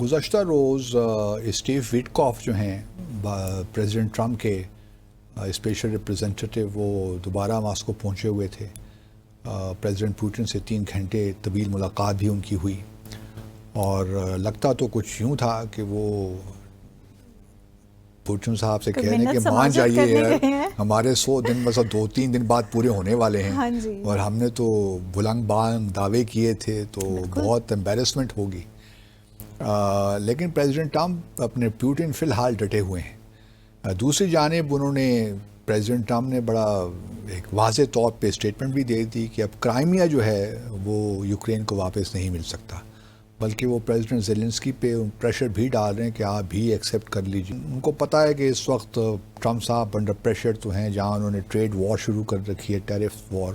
گزشتہ روز اسٹیو وٹکاف جو ہیں پریزیڈنٹ ٹرمپ کے اسپیشل ریپریزنٹیٹیو، وہ دوبارہ ماسکو پہنچے ہوئے تھے. پریزیڈنٹ پوٹن سے 3 گھنٹے طویل ملاقات بھی ان کی ہوئی، اور لگتا تو کچھ یوں تھا کہ وہ پوٹن صاحب سے کہہ رہے ہیں کہ مان جائیے ہمارے 100 دن مثلا 2-3 دن بعد پورے ہونے والے ہیں، اور ہم نے تو بلند بانگ دعوے کیے تھے، تو بہت امبیرسمنٹ ہوگی. لیکن پریزیڈنٹ ٹرمپ اپنے پیوٹن فی الحال ڈٹے ہوئے ہیں. دوسری جانب انہوں نے پریزیڈنٹ ٹرمپ نے بڑا ایک واضح طور پہ اسٹیٹمنٹ بھی دے دی کہ اب کرائمیا جو ہے وہ یوکرین کو واپس نہیں مل سکتا، بلکہ وہ پریزیڈنٹ زیلنسکی پہ پریشر بھی ڈال رہے ہیں کہ آپ بھی ایکسیپٹ کر لیجیے. ان کو پتہ ہے کہ اس وقت ٹرمپ صاحب انڈر پریشر تو ہیں، جہاں انہوں نے ٹریڈ وار شروع کر رکھی ہے، ٹیرف وار،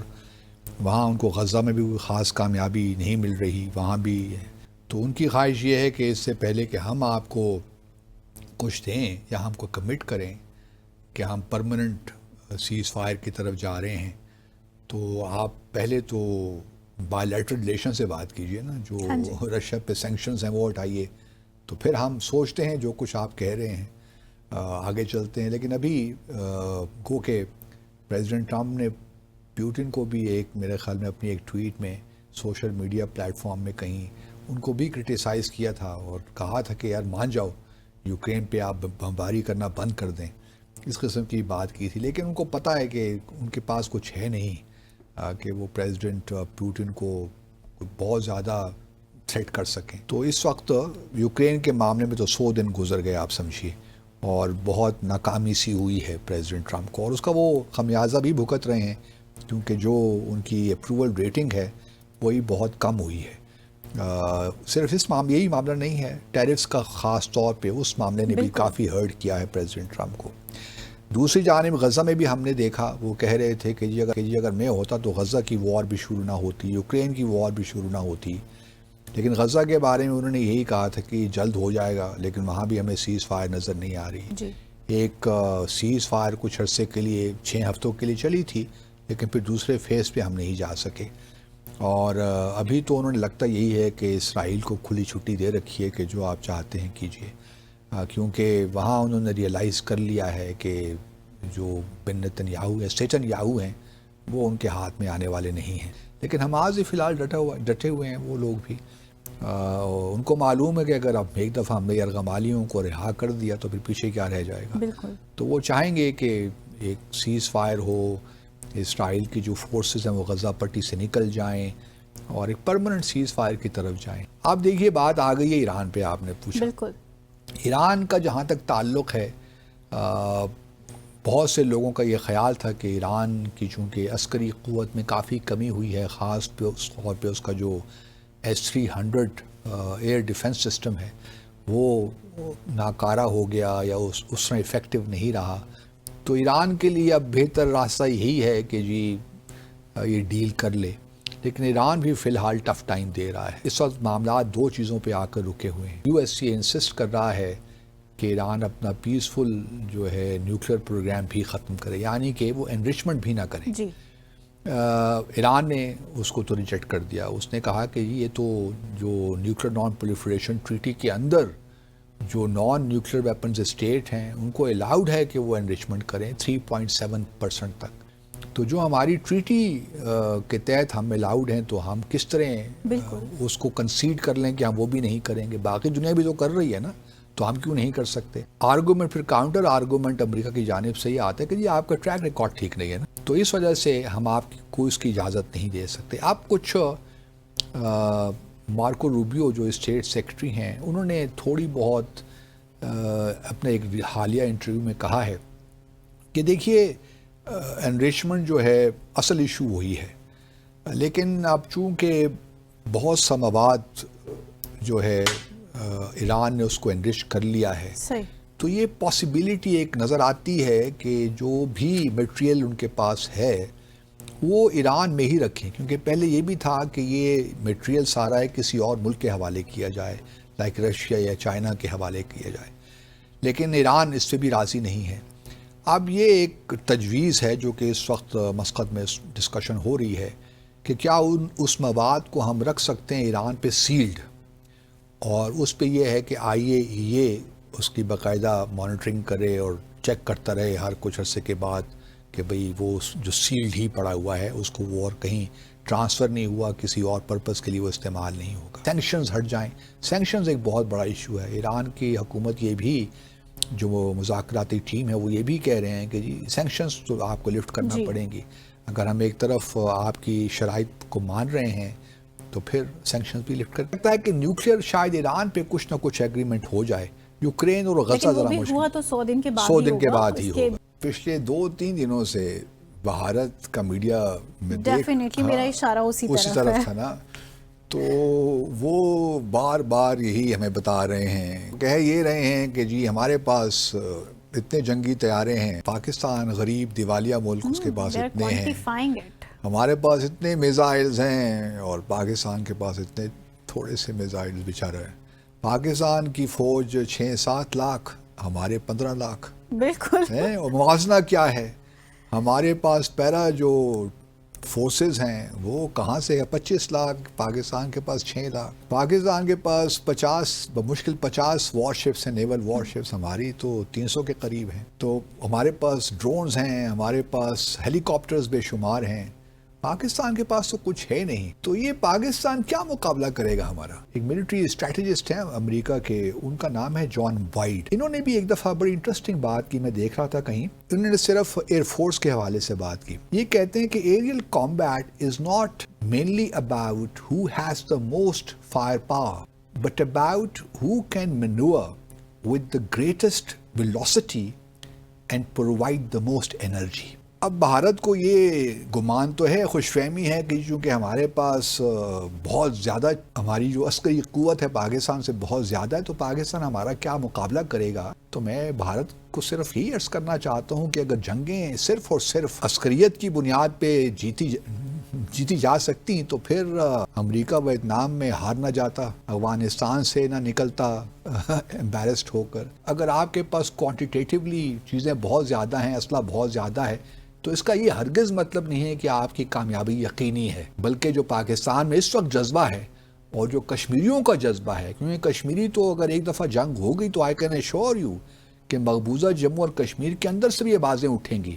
وہاں ان کو غزہ میں بھی کوئی خاص کامیابی نہیں مل رہی، وہاں بھی. تو ان کی خواہش یہ ہے کہ اس سے پہلے کہ ہم آپ کو کچھ دیں یا ہم کو کمٹ کریں کہ ہم پرماننٹ سیز فائر کی طرف جا رہے ہیں، تو آپ پہلے تو بائی لیٹرل ریلیشن سے بات کیجئے نا، جو رشیا پہ سینکشنز ہیں وہ ہٹائیے، تو پھر ہم سوچتے ہیں جو کچھ آپ کہہ رہے ہیں آگے چلتے ہیں. لیکن ابھی گو کہ پریزیڈنٹ ٹرمپ نے پیوٹن کو بھی ایک میرے خیال میں اپنی ایک ٹویٹ میں سوشل میڈیا پلیٹ فارم میں کہیں ان کو بھی کرٹیسائز کیا تھا اور کہا تھا کہ یار مان جاؤ، یوکرین پہ آپ بمباری کرنا بند کر دیں، اس قسم کی بات کی تھی. لیکن ان کو پتہ ہے کہ ان کے پاس کچھ ہے نہیں کہ وہ پریزیڈنٹ پوٹن کو بہت زیادہ تھریٹ کر سکیں. تو اس وقت یوکرین کے معاملے میں تو 100 دن گزر گئے آپ سمجھیے، اور بہت ناکامی سی ہوئی ہے پریزیڈنٹ ٹرمپ کو، اور اس کا وہ خمیازہ بھی بھگت رہے ہیں، کیونکہ جو ان کی اپروول ریٹنگ ہے وہی بہت کم ہوئی ہے. صرف اس معاملے یہی معاملہ نہیں ہے، ٹیرفز کا خاص طور پہ اس معاملے نے بھی کافی ہرٹ کیا ہے پریزیڈنٹ ٹرمپ کو. دوسری جانب غزہ میں بھی ہم نے دیکھا، وہ کہہ رہے تھے کہ جی اگر میں ہوتا تو غزہ کی وار بھی شروع نہ ہوتی، یوکرین کی وار بھی شروع نہ ہوتی. لیکن غزہ کے بارے میں انہوں نے یہی کہا تھا کہ جلد ہو جائے گا، لیکن وہاں بھی ہمیں سیز فائر نظر نہیں آ رہی. ایک سیز فائر کچھ عرصے کے لیے 6 ہفتوں کے لیے چلی تھی، لیکن پھر دوسرے فیز پہ ہم نہیں جا سکے. اور ابھی تو انہوں نے لگتا یہی ہے کہ اسرائیل کو کھلی چھٹی دے رکھی ہے کہ جو آپ چاہتے ہیں کیجئے، کیونکہ وہاں انہوں نے ریئلائز کر لیا ہے کہ جو بن نتنیاہو ہے، سیٹن یاہو ہیں، وہ ان کے ہاتھ میں آنے والے نہیں ہیں. لیکن حماس فی الحال ڈٹے ہوئے ہیں وہ لوگ بھی. ان کو معلوم ہے کہ اگر اب ایک دفعہ ہم نے یرغمالیوں کو رہا کر دیا تو پھر پیچھے کیا رہ جائے گا. تو وہ چاہیں گے کہ ایک سیز فائر ہو، اسرائیل کی جو فورسز ہیں وہ غزہ پٹی سے نکل جائیں اور ایک پرماننٹ سیز فائر کی طرف جائیں. آپ دیکھیے بات آ گئی ہے ایران پہ، آپ نے پوچھا. ایران کا جہاں تک تعلق ہے، بہت سے لوگوں کا یہ خیال تھا کہ ایران کی چونکہ عسکری قوت میں کافی کمی ہوئی ہے، خاص طور پہ اس کا جو S-300 ایئر ڈیفنس سسٹم ہے وہ ناکارہ ہو گیا یا اس طرح افیکٹو نہیں رہا. تو ایران کے لیے اب بہتر راستہ یہی ہے کہ جی یہ ڈیل کر لے. لیکن ایران بھی فی الحال ٹف ٹائم دے رہا ہے. اس وقت معاملات 2 چیزوں پہ آ کر رکے ہوئے ہیں. USA انسسٹ کر رہا ہے کہ ایران اپنا پیسفل جو ہے نیوکلیر پروگرام بھی ختم کرے، یعنی کہ وہ انرچمنٹ بھی نہ کرے. ایران نے اس کو تو ریجیکٹ کر دیا. اس نے کہا کہ یہ تو جو نیوکلیر نان پرولیفریشن ٹریٹی کے اندر جو نان نیوکلیر ویپنز اسٹیٹ ہیں ان کو الاؤڈ ہے کہ وہ انرچمنٹ کریں 3.7% تک. تو جو ہماری ٹریٹی کے تحت ہم الاؤڈ ہیں، تو ہم کس طرح اس کو کنسیڈ کر لیں کہ ہم وہ بھی نہیں کریں گے؟ باقی دنیا بھی تو کر رہی ہے نا، تو ہم کیوں نہیں کر سکتے؟ آرگومنٹ پھر کاؤنٹر آرگومنٹ امریکہ کی جانب سے یہ آتا ہے کہ جی آپ کا ٹریک ریکارڈ ٹھیک نہیں ہے نا، تو اس وجہ سے ہم آپ کو اس کی اجازت نہیں دے سکتے. آپ کچھ مارکو روبیو جو اسٹیٹ سیکرٹری ہیں، انہوں نے تھوڑی بہت اپنے ایک حالیہ انٹرویو میں کہا ہے کہ دیکھیے انریچمنٹ جو ہے اصل ایشو وہی ہے، لیکن اب چونکہ بہت سا مواد جو ہے ایران نے اس کو انرچ کر لیا ہے، تو یہ پاسبلٹی ایک نظر آتی ہے کہ جو بھی میٹیریل ان کے پاس ہے وہ ایران میں ہی رکھیں. کیونکہ پہلے یہ بھی تھا کہ یہ میٹیریل سارا ہے کسی اور ملک کے حوالے کیا جائے، لائک رشیا یا چائنا کے حوالے کیا جائے، لیکن ایران اس سے بھی راضی نہیں ہے. اب یہ ایک تجویز ہے جو کہ اس وقت مسقط میں ڈسکشن ہو رہی ہے کہ کیا اس مواد کو ہم رکھ سکتے ہیں ایران پہ سیلڈ، اور اس پہ یہ ہے کہ IAEA اس کی باقاعدہ مانیٹرنگ کرے اور چیک کرتا رہے ہر کچھ عرصے کے بعد کہ بھئی وہ جو سیلڈ ہی پڑا ہوا ہے اس کو وہ اور کہیں ٹرانسفر نہیں ہوا، کسی اور پرپس کے لیے وہ استعمال نہیں ہوگا، سینکشنز ہٹ جائیں. سینکشنز ایک بہت بڑا ایشو ہے. ایران کی حکومت یہ بھی جو مذاکراتی ٹیم ہے وہ یہ بھی کہہ رہے ہیں کہ جی سینکشنز تو آپ کو لفٹ کرنا پڑیں گی. اگر ہم ایک طرف آپ کی شرائط کو مان رہے ہیں تو پھر سینکشنز بھی لفٹ کر سکتا ہے کہ نیوکلیئر شاید ایران پہ کچھ نہ کچھ ایگریمنٹ ہو جائے. یوکرین اور غزہ ذرا مشکل ہوا تو 100 دن کے بعد 100 دن کے بعد ہی ہوگا. پچھلے 2-3 دنوں سے بھارت کا میڈیا میں ڈیفینیٹلی میرا اشارہ اسی طرف تھا نا، تو وہ بار بار یہی ہمیں بتا رہے ہیں، کہہ یہ رہے ہیں کہ جی ہمارے پاس اتنے جنگی طیارے ہیں، پاکستان غریب دیوالیہ ملک، اس کے پاس اتنے ہیں، ہمارے پاس اتنے میزائلز ہیں اور پاکستان کے پاس اتنے تھوڑے سے میزائلز بیچارہ ہیں. پاکستان کی فوج 6-7 لاکھ، ہمارے 15 لاکھ بالکل ہیں. اور موازنہ کیا ہے، ہمارے پاس پیرا جو فورسز ہیں وہ کہاں سے ہے، 25 لاکھ، پاکستان کے پاس 6 لاکھ. پاکستان کے پاس 50 بمشکل 50 وار شپس ہیں، نیول وار شپس، ہماری تو 300 کے قریب ہیں. تو ہمارے پاس ڈرونز ہیں، ہمارے پاس ہیلی کاپٹرز بے شمار ہیں. پاکستان کے پاس تو کچھ ہے نہیں. تو یہ پاکستان کیا مقابلہ کرے گا ہمارا؟ ایک ملٹری اسٹریٹجسٹ ہیں امریکہ کے، ان کا نام ہے جان وائٹ. انہوں نے بھی ایک دفعہ بڑی انٹرسٹنگ بات کی، میں دیکھ رہا تھا کہیں، انہوں نے صرف ایئر فورس کے حوالے سے بات کی. یہ کہتے ہیں کہ aerial combat is not mainly about who has the most fire power but about who can manoeuvre with the greatest velocity and provide the most energy. اب بھارت کو یہ گمان تو ہے، خوش فہمی ہے کہ چونکہ ہمارے پاس بہت زیادہ، ہماری جو عسکری قوت ہے پاکستان سے بہت زیادہ ہے، تو پاکستان ہمارا کیا مقابلہ کرے گا. تو میں بھارت کو صرف ہی عرض کرنا چاہتا ہوں کہ اگر جنگیں صرف اور صرف عسکریت کی بنیاد پہ جیتی جا سکتی تو پھر امریکہ ویتنام میں ہار نہ جاتا، افغانستان سے نہ نکلتا امبیرسڈ ہو کر. اگر آپ کے پاس کوانٹیٹیولی چیزیں بہت زیادہ ہیں، اسلحہ بہت زیادہ ہے، تو اس کا یہ ہرگز مطلب نہیں ہے کہ آپ کی کامیابی یقینی ہے. بلکہ جو پاکستان میں اس وقت جذبہ ہے اور جو کشمیریوں کا جذبہ ہے، کیونکہ کشمیری تو اگر ایک دفعہ جنگ ہو گئی تو آئی کین ایشور یو کہ مقبوضہ جموں اور کشمیر کے اندر سے بھی یہ بازیں اٹھیں گی.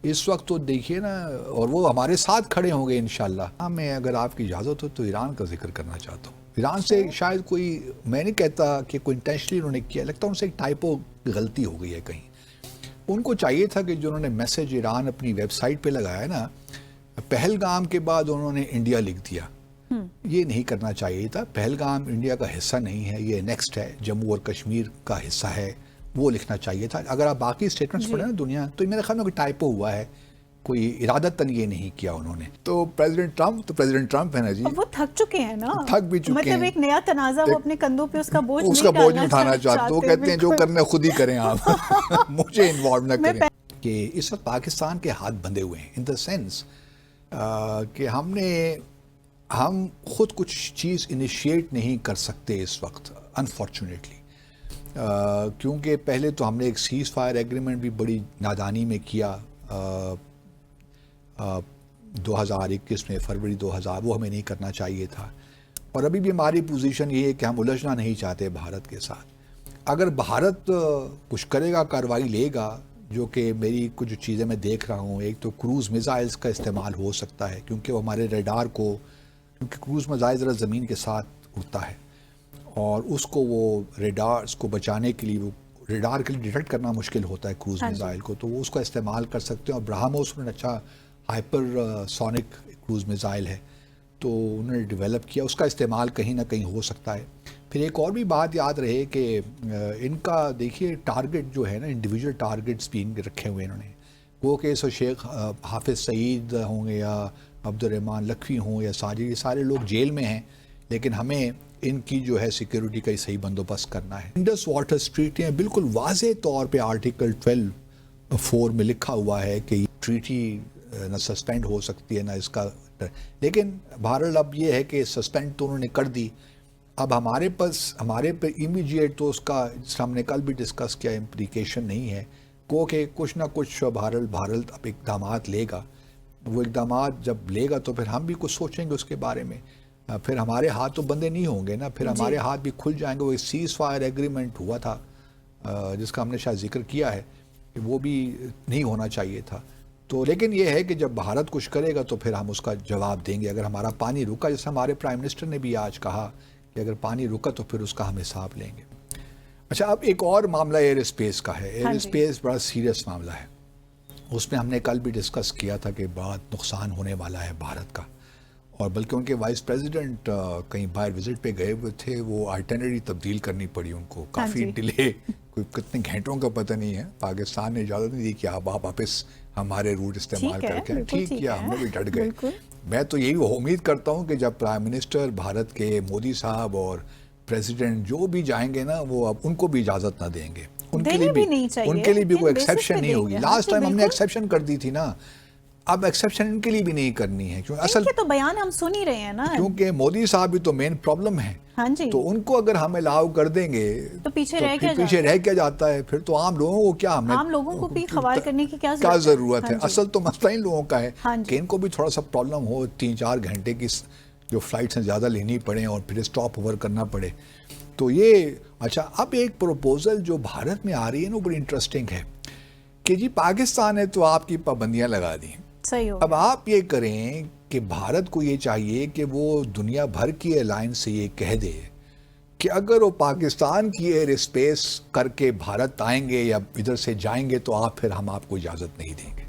اس وقت تو دیکھیے نا، اور وہ ہمارے ساتھ کھڑے ہوں گے انشاءاللہ. میں اگر آپ کی اجازت ہو تو ایران کا ذکر کرنا چاہتا ہوں. ایران سے شاید کوئی، میں نہیں کہتا کہ کوئی انٹینشنلی انہوں نے کیا، لگتا ہے ان سے ایک ٹائپو غلطی ہو گئی ہے کہیں. ان کو چاہیے تھا کہ جو انہوں نے میسج ایران اپنی ویب سائٹ پہ لگایا نا، پہلگام کے بعد انہوں نے انڈیا لکھ دیا. یہ نہیں کرنا چاہیے تھا. پہلگام انڈیا کا حصہ نہیں ہے، یہ نیکسٹ ہے، جموں اور کشمیر کا حصہ ہے، وہ لکھنا چاہیے تھا. اگر آپ باقی اسٹیٹمنٹس پڑھیں نا دنیا، تو میرے خیال میں کوئی ٹائپو ہوا ہے، کوئی ارادتاً یہ نہیں کیا انہوں نے. تو پریزیڈنٹ ٹرمپ ہے نا جی، وہ تھک چکے ہیں نا، تھک بھی چکے ہیں. مطلب ایک نیا تنازع وہ اپنے کندھوں پہ اس کا بوجھ نہیں اٹھانا چاہتے. وہ کہتے ہیں جو کرنا خود ہی کریں آپ، مجھے انوالو نہ کریں. کہ اس وقت پاکستان کے ہاتھ بندھے ہوئے ہیں، ان دا سینس کہ ہم خود کچھ چیز انیشیٹ نہیں کر سکتے اس وقت انفارچونیٹلی. کیونکہ پہلے تو ہم نے ایک سیز فائر ایگریمنٹ بھی بڑی نادانی میں کیا 2021 میں، فروری 2000، وہ ہمیں نہیں کرنا چاہیے تھا. اور ابھی بھی ہماری پوزیشن یہ ہے کہ ہم الجھنا نہیں چاہتے بھارت کے ساتھ. اگر بھارت کچھ کرے گا، کارروائی لے گا، جو کہ میری کچھ چیزیں میں دیکھ رہا ہوں، ایک تو کروز میزائلز کا استعمال ہو سکتا ہے، کیونکہ وہ ہمارے ریڈار کو، کیونکہ کروز میزائل ذرا زمین کے ساتھ اڑتا ہے اور اس کو وہ ریڈارز کو بچانے کے لیے، وہ ریڈار کے لیے ڈیٹیکٹ کرنا مشکل ہوتا ہے کروز میزائل کو، تو وہ اس کا استعمال کر سکتے ہیں. اور برہموس میں اچھا ہائپر سونک کروز میزائل ہے، تو انہوں نے ڈیولپ کیا، اس کا استعمال کہیں نہ کہیں ہو سکتا ہے. پھر ایک اور بھی بات یاد رہے کہ ان کا دیکھیے ٹارگٹ جو ہے نا، انڈیویجول ٹارگٹس بھی رکھے ہوئے انہوں نے. وہ کہ سو شیخ حافظ سعید ہوں گے یا عبد الرحمن لکھوی ہوں یا ساجد، یہ سارے لوگ جیل میں ہیں، لیکن ہمیں ان کی جو ہے سیکیورٹی کا صحیح بندوبست کرنا ہے. انڈس واٹر ٹریٹی بالکل واضح طور پہ آرٹیکل 12(4) میں لکھا ہوا ہے کہ یہ ٹریٹی نہ سسپینڈ ہو سکتی ہے نہ اس کا، لیکن بہرحال اب یہ ہے کہ سسپینڈ تو انہوں نے کر دی. اب ہمارے پہ امیجیٹ تو اس کا، جس ہم نے کل بھی ڈسکس کیا، امپلیکیشن نہیں ہے. کہ کچھ نہ کچھ بہرحال اب اقدامات لے گا. وہ اقدامات جب لے گا تو پھر ہم بھی کچھ سوچیں گے اس کے بارے میں. پھر ہمارے ہاتھ تو بندے نہیں ہوں گے نا, پھر ہمارے ہاتھ بھی کھل جائیں گے. وہ سیز فائر ایگریمنٹ ہوا تھا جس کا ہم نے شاید ذکر کیا ہے کہ وہ بھی نہیں ہونا چاہیے تھا. تو لیکن یہ ہے کہ جب بھارت کچھ کرے گا تو پھر ہم اس کا جواب دیں گے. اگر ہمارا پانی رکا, جیسے ہمارے پرائم منسٹر نے بھی آج کہا کہ اگر پانی رکا تو پھر اس کا ہم حساب لیں گے. اچھا, اب ایک اور معاملہ ایئر اسپیس کا ہے. ایئر اسپیس بڑا سیریس معاملہ ہے. اس میں ہم نے کل بھی ڈسکس کیا تھا کہ بہت نقصان ہونے والا ہے بھارت کا, اور بلکہ ان کے وائس پریزیڈنٹ کہیں باہر وزٹ پہ گئے ہوئے تھے, وہ آئٹنری تبدیل کرنی پڑی ان کو, کافی ڈیلے, کوئی کتنے گھنٹوں کا پتہ نہیں ہے. پاکستان نے اجازت نہیں دی کہ آپ واپس ہمارے روٹ استعمال کر کے. ٹھیک کیا, ہم نے بھی ڈٹ گئے. میں تو یہی امید کرتا ہوں کہ جب پرائم منسٹر بھارت کے مودی صاحب اور پریزیڈنٹ جو بھی جائیں گے نا, وہ اب ان کو بھی اجازت نہ دیں گے. ان کے لیے بھی کوئی ایکسیپشن نہیں ہوگی. لاسٹ ٹائم ہم نے ایکسیپشن کر دی تھی نا, اب ایکسیپشن ان کے لیے بھی نہیں کرنی ہے. کیونکہ اصل تو بیان ہم سن ہی رہے ہیں نا, کیونکہ مودی صاحب بھی تو مین پرابلم ہے. تو ان کو اگر ہم الاؤ کر دیں گے تو پیچھے رہ کیا جاتا ہے. پھر تو عام لوگوں کو کیا, عام لوگوں کو بھی خوار کرنے کی کیا ضرورت ہے. اصل تو مسئلہ ان لوگوں کا ہے کہ ان کو بھی تھوڑا سا پرابلم ہو, 3-4 گھنٹے کی جو فلائٹس ہیں زیادہ لینی پڑیں اور پھر اسٹاپ اوور کرنا پڑے. تو یہ اچھا, اب ایک پروپوزل جو بھارت میں آ رہی ہے نا, بڑی انٹرسٹنگ ہے کہ جی پاکستان نے تو آپ کی پابندیاں لگا دی. اب آپ یہ کریں کہ بھارت کو یہ چاہیے کہ وہ دنیا بھر کی ایئر لائن سے یہ کہہ دے کہ اگر وہ پاکستان کی ایئر اسپیس کر کے بھارت آئیں گے یا ادھر سے جائیں گے تو پھر ہم آپ کو اجازت نہیں دیں گے.